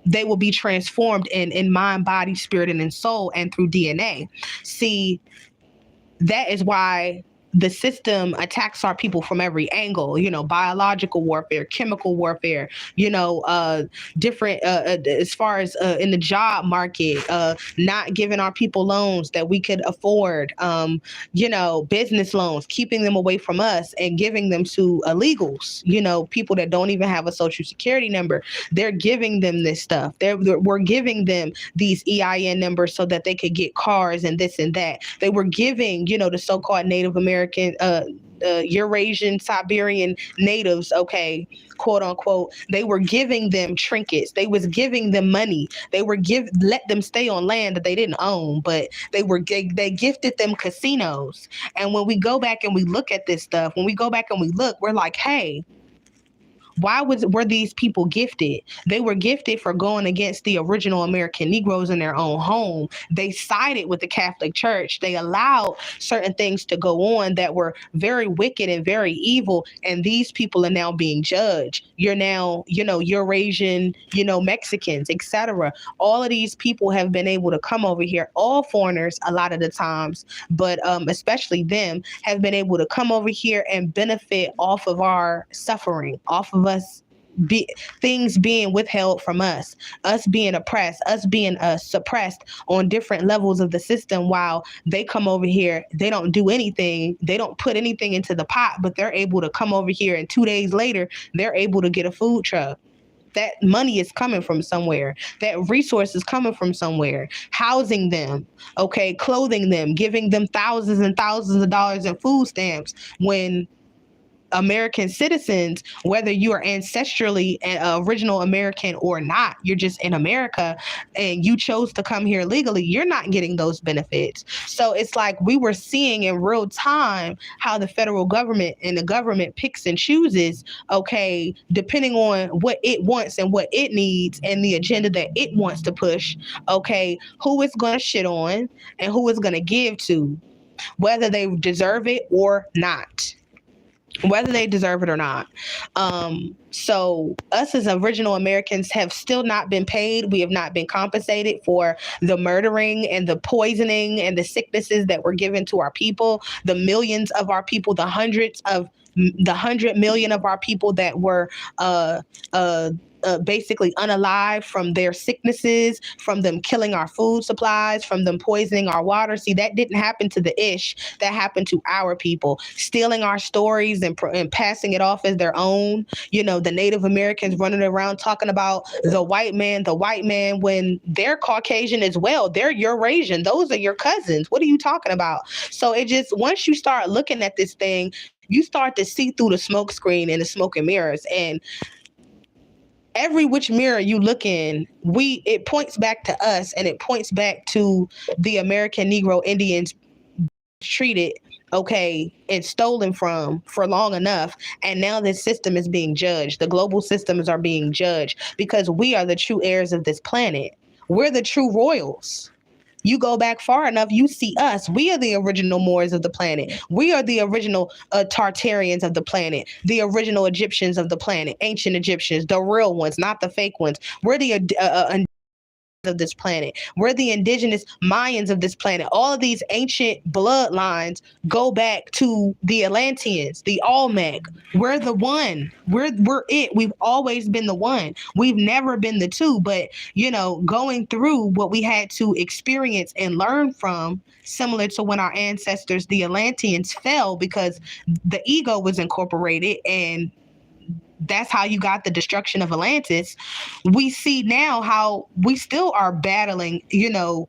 they will be transformed in mind, body, spirit, and in soul, and through DNA. See, that is why the system attacks our people from every angle, biological warfare, chemical warfare, different, as far as in the job market, not giving our people loans that we could afford, business loans, keeping them away from us and giving them to illegals, people that don't even have a social security number. They're giving them this stuff. We're giving them these EIN numbers so that they could get cars and this and that. They were giving, the so-called Native American, Eurasian, Siberian natives, okay, quote unquote, they were giving them trinkets. They was giving them money. They were let them stay on land that they didn't own, but they gifted them casinos. And when we go back and we look at this stuff, we're like, hey, why were these people gifted? They were gifted for going against the original American Negroes in their own home. They sided with the Catholic Church. They allowed certain things to go on that were very wicked and very evil. And these people are now being judged. You're now, Eurasian, Mexicans, etc. All of these people have been able to come over here. All foreigners, a lot of the times, but especially them, have been able to come over here and benefit off of our suffering, off of us things being withheld from us being oppressed, us being suppressed on different levels of the system, while they come over here, they don't do anything, they don't put anything into the pot, but they're able to come over here and 2 days later they're able to get a food truck. That money is coming from somewhere. That resource is coming from somewhere. Housing them, okay, clothing them, giving them thousands and thousands of dollars in food stamps, when American citizens, whether you are ancestrally an original American or not, you're just in America and you chose to come here legally, you're not getting those benefits. So it's like we were seeing in real time how the federal government and the government picks and chooses, okay, depending on what it wants and what it needs and the agenda that it wants to push, okay, who it's going to shit on and who it's going to give to, whether they deserve it or not. So us as original Americans have still not been paid. We have not been compensated for the murdering and the poisoning and the sicknesses that were given to our people, the millions of our people, the 100 million of our people that were basically unalive from their sicknesses, from them killing our food supplies, from them poisoning our water. See, that didn't happen to the Ish. That happened to our people, stealing our stories and passing it off as their own. The Native Americans running around talking about the white man, when they're Caucasian as well. They're Eurasian. Those are your cousins. What are you talking about? So it just, once you start looking at this thing, you start to see through the smoke screen and the smoke and mirrors. And every which mirror you look in, it points back to us, and it points back to the American Negro Indians treated, okay, and stolen from for long enough. And now this system is being judged. The global systems are being judged because we are the true heirs of this planet. We're the true royals. You go back far enough, you see us. We are the original Moors of the planet. We are the original Tartarians of the planet, the original Egyptians of the planet, ancient Egyptians, the real ones, not the fake ones. We're the of this planet. We're the indigenous Mayans of this planet. All of these ancient bloodlines go back to the Atlanteans, the Olmec. We're the one. We're it. We've always been the one. We've never been the two. But, going through what we had to experience and learn from, similar to when our ancestors, the Atlanteans, fell because the ego was incorporated, and that's how you got the destruction of Atlantis. We see now how we still are battling,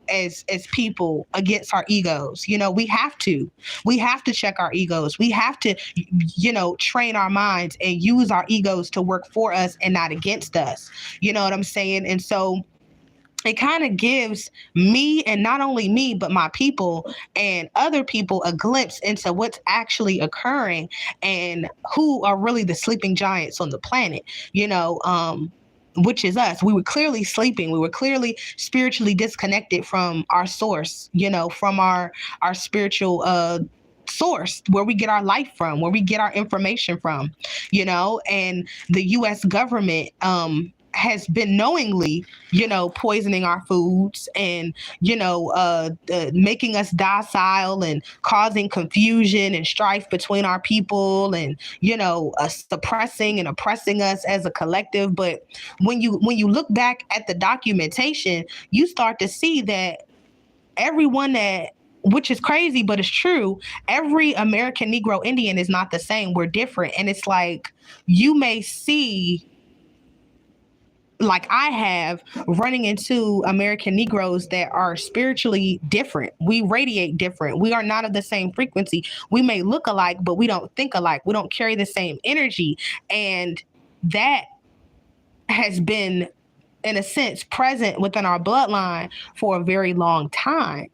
as people against our egos. We have to check our egos. We have to, train our minds and use our egos to work for us and not against us. You know what I'm saying? And so it kind of gives me, and not only me, but my people and other people, a glimpse into what's actually occurring and who are really the sleeping giants on the planet, which is us. We were clearly sleeping. We were clearly spiritually disconnected from our source, from our spiritual source, where we get our life from, where we get our information from, and the U.S. government has been knowingly, poisoning our foods and, making us docile and causing confusion and strife between our people and, suppressing and oppressing us as a collective. But when you look back at the documentation, you start to see that which is crazy, but it's true. Every American Negro Indian is not the same. We're different. And it's like, you may see, like I have, running into American Negroes that are spiritually different. We radiate different. We are not of the same frequency. We may look alike, but we don't think alike. We don't carry the same energy. And that has been, in a sense, present within our bloodline for a very long time,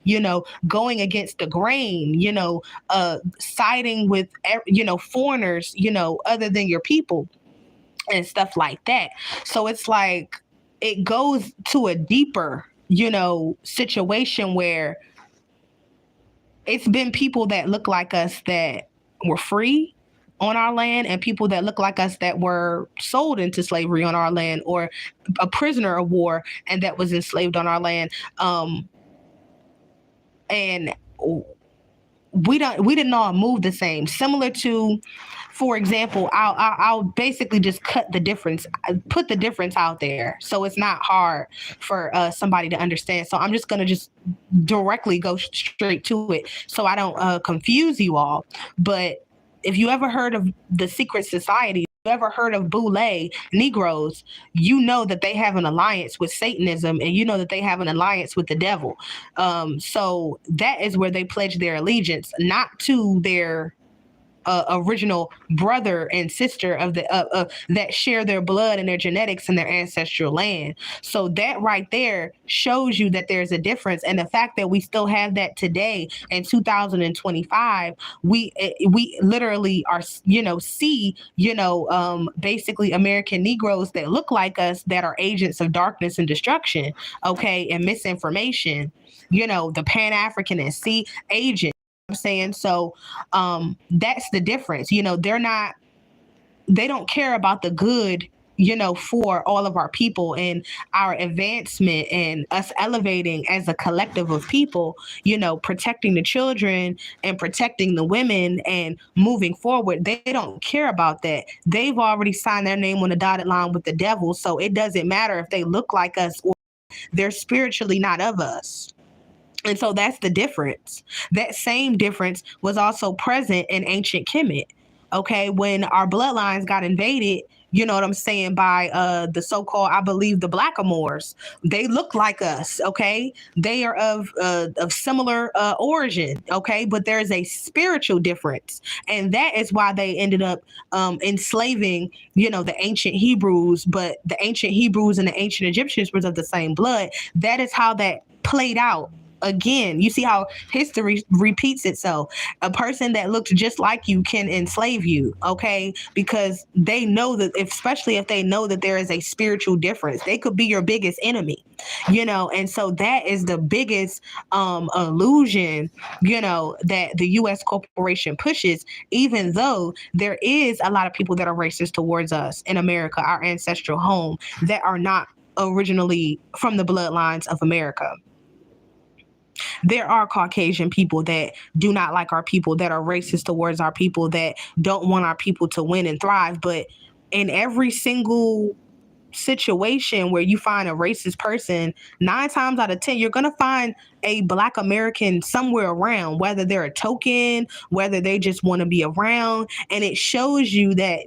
going against the grain, siding with, foreigners, other than your people, and stuff like that. So it's like, it goes to a deeper, situation where it's been people that look like us that were free on our land, and people that look like us that were sold into slavery on our land, or a prisoner of war and that was enslaved on our land. And we didn't all move the same. Similar to, for example, I'll basically just put the difference out there, so it's not hard for somebody to understand. So I'm just gonna directly go straight to it, so I don't confuse you all. But if you ever heard of the secret society, you ever heard of Boule Negroes, you know that they have an alliance with Satanism, and you know that they have an alliance with the devil. So that is where they pledge their allegiance, not to their original brother and sister of the that share their blood and their genetics and their ancestral land. So that right there shows you that there's a difference. And the fact that we still have that today in 2025, we literally are, see, basically American Negroes that look like us, that are agents of darkness and destruction, okay, and misinformation, the Pan-Africanists, see, agents. I'm saying, so that's the difference. They don't care about the good, for all of our people and our advancement and us elevating as a collective of people, protecting the children and protecting the women and moving forward. They don't care about that. They've already signed their name on the dotted line with the devil. So it doesn't matter if they look like us or they're spiritually not of us. And so that's the difference. That same difference was also present in ancient Kemet. Okay, when our bloodlines got invaded, you know what I'm saying, by the so-called, I believe, the Blackamoors. They look like us, okay? They are of similar origin, okay? But there is a spiritual difference, and that is why they ended up enslaving, the ancient Hebrews. But the ancient Hebrews and the ancient Egyptians were of the same blood. That is how that played out. Again, you see how history repeats itself. A person that looks just like you can enslave you, okay? Because they know that, especially if they know that there is a spiritual difference, they could be your biggest enemy, and so that is the biggest illusion, that the U.S. corporation pushes, even though there is a lot of people that are racist towards us in America, our ancestral home, that are not originally from the bloodlines of America. There are Caucasian people that do not like our people, that are racist towards our people, that don't want our people to win and thrive. But in every single situation where you find a racist person, 9 times out of 10, you're going to find a Black American somewhere around, whether they're a token, whether they just want to be around. And it shows you that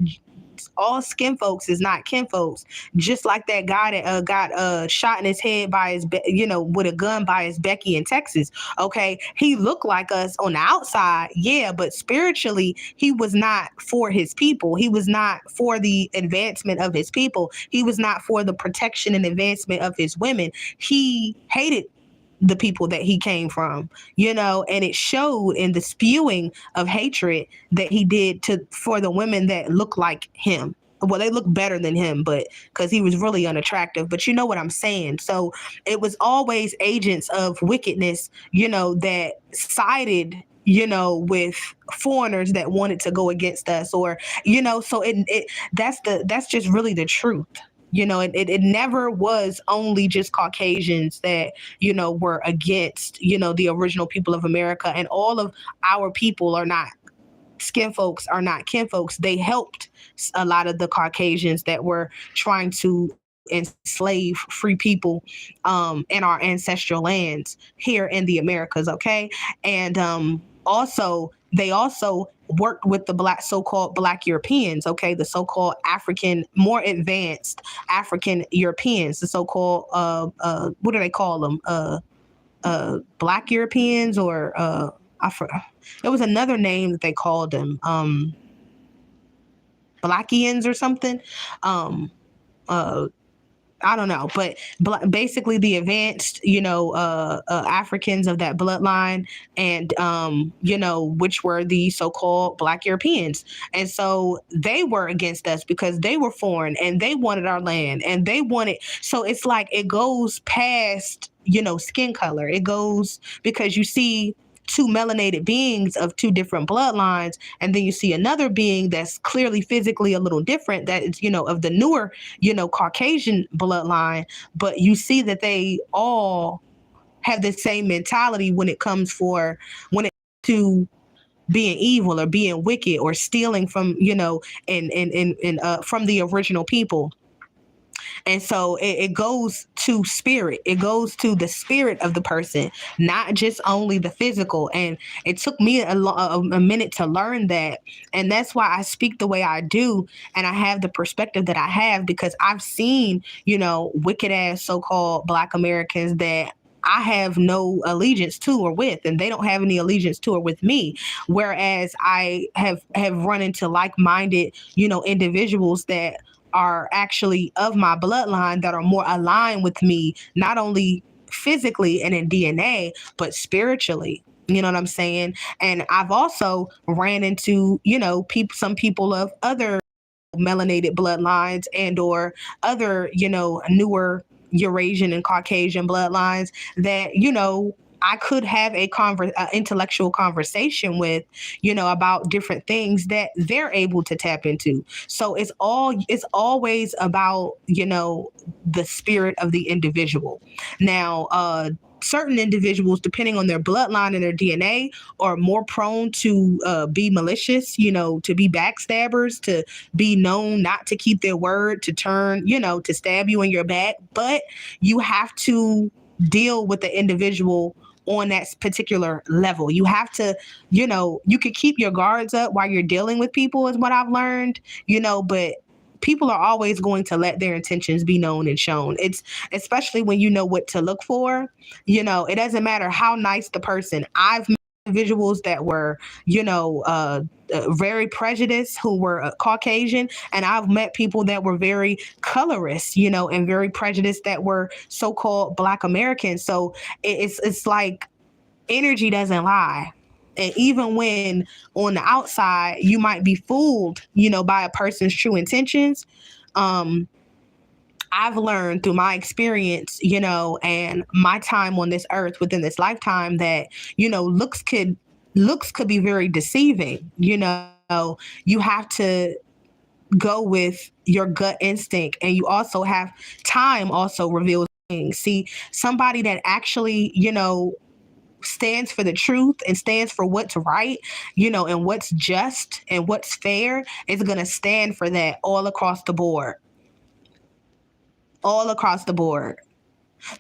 all skin folks is not kin folks. Just like that guy that got shot in his head by his, with a gun by his Becky in Texas. Okay, he looked like us on the outside, yeah, but spiritually, he was not for his people. He was not for the advancement of his people. He was not for the protection and advancement of his women. He hated the people that he came from, and it showed in the spewing of hatred that he did for the women that look like him. Well, they look better than him, but because he was really unattractive, but you know what I'm saying? So it was always agents of wickedness, that sided, with foreigners that wanted to go against us, or, so that's just really the truth. It never was only just Caucasians that, were against, the original people of America, and all of our people are not skin folks, are not kin folks. They helped a lot of the Caucasians that were trying to enslave free people in our ancestral lands here in the Americas, okay? And they also worked with the so-called Black Europeans, okay, the so-called African, more advanced African Europeans, the so-called what do they call them? Black Europeans, or I forgot. There was another name that they called them, Blackians or something. I don't know, but basically the advanced, Africans of that bloodline, and, which were the so-called Black Europeans. And so they were against us because they were foreign and they wanted our land and they wanted, so it's like it goes past, skin color. It goes, because you see two melanated beings of two different bloodlines, and then you see another being that's clearly physically a little different, that is, of the newer, Caucasian bloodline, but you see that they all have the same mentality when it comes to being evil or being wicked or stealing from, and from the original people. And so it goes to spirit. It goes to the spirit of the person, not just only the physical. And it took me a minute to learn that. And that's why I speak the way I do. And I have the perspective that I have, because I've seen, wicked ass so-called Black Americans that I have no allegiance to or with, and they don't have any allegiance to or with me. Whereas I have run into like-minded, individuals that are actually of my bloodline, that are more aligned with me, not only physically and in DNA, but spiritually. You know what I'm saying? And I've also ran into, some people of other melanated bloodlines and or other, newer Eurasian and Caucasian bloodlines that, I could have a intellectual conversation with, about different things that they're able to tap into. So it's always about, the spirit of the individual. Now, certain individuals, depending on their bloodline and their DNA, are more prone to be malicious, to be backstabbers, to be known not to keep their word, to turn, to stab you in your back. But you have to deal with the individual on that particular level. You have to, you can keep your guards up while you're dealing with people, is what I've learned, but people are always going to let their intentions be known and shown. It's especially when you know what to look for. It doesn't matter how nice the person. I've met individuals that were, very prejudiced, who were Caucasian, and I've met people that were very colorist, and very prejudiced, that were so-called Black Americans. So it's like energy doesn't lie. And even when on the outside you might be fooled, by a person's true intentions, I've learned through my experience, and my time on this earth within this lifetime, that, looks could be very deceiving. You have to go with your gut instinct, and you also have time also reveals things. See, somebody that actually, stands for the truth and stands for what's right, and what's just and what's fair, is going to stand for that all across the board. All across the board.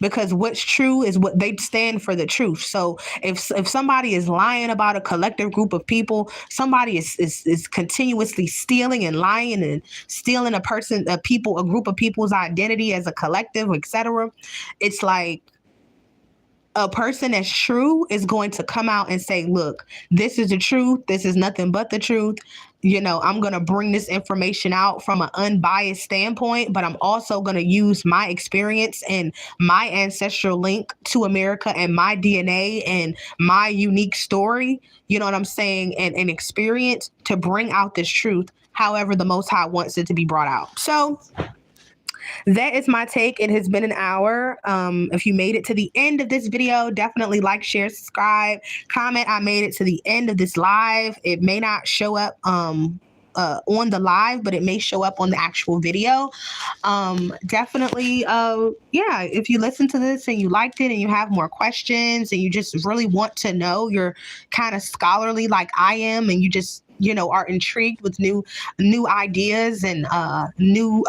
Because what's true is what they stand for, the truth. So if somebody is lying about a collective group of people, somebody is continuously stealing and lying and stealing a group of people's identity as a collective, etc. It's like, a person that's true is going to come out and say, look, this is the truth. This is nothing but the truth. I'm going to bring this information out from an unbiased standpoint, but I'm also going to use my experience and my ancestral link to America and my DNA and my unique story, you know what I'm saying, and experience to bring out this truth, however the Most High wants it to be brought out. So that is my take. It has been an hour. If you made it to the end of this video, definitely like, share, subscribe, comment. I made it to the end of this live. It may not show up on the live, but it may show up on the actual video. Definitely, if you listen to this and you liked it and you have more questions and you just really want to know, you're kind of scholarly like I am, and you just, are intrigued with new ideas and new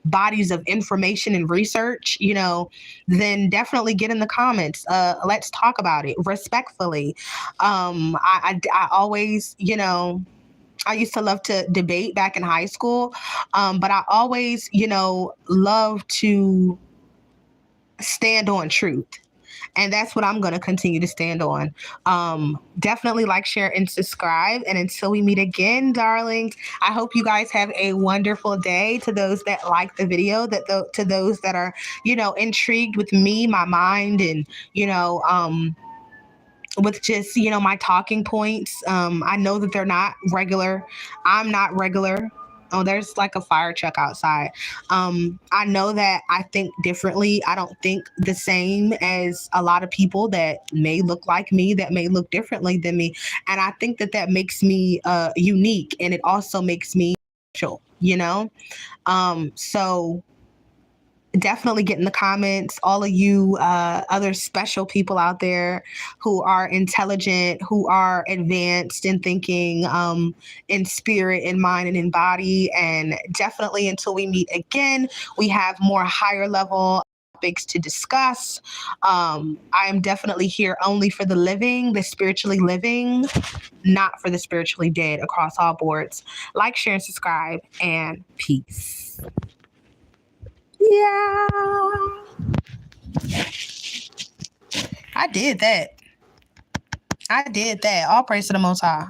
bodies of information and research, then definitely get in the comments. Let's talk about it respectfully. I always, I used to love to debate back in high school, but I always, love to stand on truth. And that's what I'm going to continue to stand on. Definitely like, share, and subscribe. And until we meet again, darlings, I hope you guys have a wonderful day. To those that like the video, to those that are, intrigued with me, my mind, and, with just, my talking points. I know that they're not regular. I'm not regular. Oh, there's like a fire truck outside. I know that I think differently. I don't think the same as a lot of people that may look like me, that may look differently than me. And I think that makes me unique, and it also makes me special, So definitely get in the comments, all of you other special people out there who are intelligent, who are advanced in thinking, in spirit, in mind, and in body. And definitely, until we meet again, we have more higher level topics to discuss. I am definitely here only for the living, the spiritually living, not for the spiritually dead, across all boards. Like, share, and subscribe, and peace. Yeah, I did that. All praise to the Most High.